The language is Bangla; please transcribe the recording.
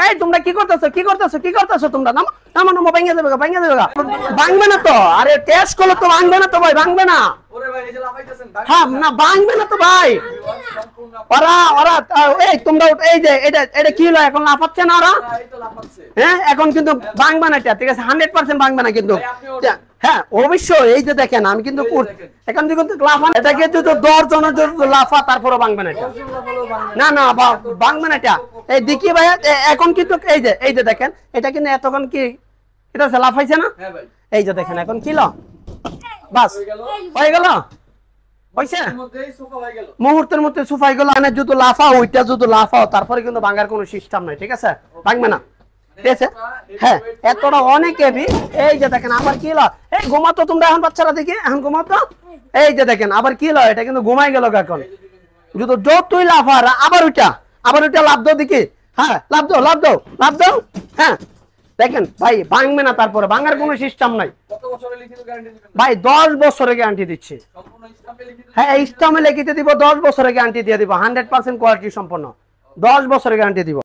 এই তোমরা কি করতেছো কি করতেছো কি করতেছো তোমরা? নামো নামো নামো, ভাঙিয়ে দেবে ভাঙিয়ে দেবে। ভাঙবে না তো, আরে টেস্ট করলো তো, ভাঙবে না তো ভাই, ভাঙবে না। হ্যাঁ না ভাঙবে না তো ভাই। ওরা ওরা এই তোমরা এই যে এটা এটা কি হলো এখন, লাফাচ্ছে না ওরা? হ্যাঁ এখন কিন্তু ভাঙবে না এটা, ঠিক আছে 100% ভাঙবে না কিন্তু। হ্যাঁ অবশ্যই, এই যে দেখেন আমি কিন্তু এখন কিন্তু লাফান, এটাকে যদি 10 জনের লাফা তারপরে ভাঙবে না এটা, না না ভাঙবে না এটা। এই দেখি ভাই এখন কিন্তু এই যে দেখেন এটা কিন্তু এতক্ষণ কি এটা লাফাইছে না? এই যে দেখেন এখন কি লো, বাস হয়ে গেল, হইছে মুহূর্তের মধ্যে সোফা হয়ে গেল। মানে যদি লাফাও, ওইটা যদি লাফাও তারপরে কিন্তু ভাঙার কোনো সিস্টেম নাই, ঠিক আছে ভাঙবে না, ঠিক আছে। হ্যাঁ এতটা অনেক হেভি। এই যে দেখেন আবার কি হলো, এই ঘুমাতো তোমরা এখন, বাচ্চারা দেখি এখন ঘুমাতো। এই যে দেখেন আবার কি হলো, এটা কিন্তু ঘুমাই গেল এখন। যদি যতই লাফার আবার ওইটা লাভ দাও দেখি। হ্যাঁ লাভ দাও লাভ দাও লাভ দাও। হ্যাঁ দেখেন ভাই ভাঙবে না, তারপরে ভাঙার কোনো সিস্টেম নাই ভাই। 10 বছরের গ্যারান্টি দিচ্ছি। হ্যাঁ স্টাম্পে লিখিতে দিব, 10 বছরের গ্যারান্টি দিয়ে দিব, 100% কোয়ালিটি সম্পন্ন, 10 বছরের গ্যারান্টি দিব।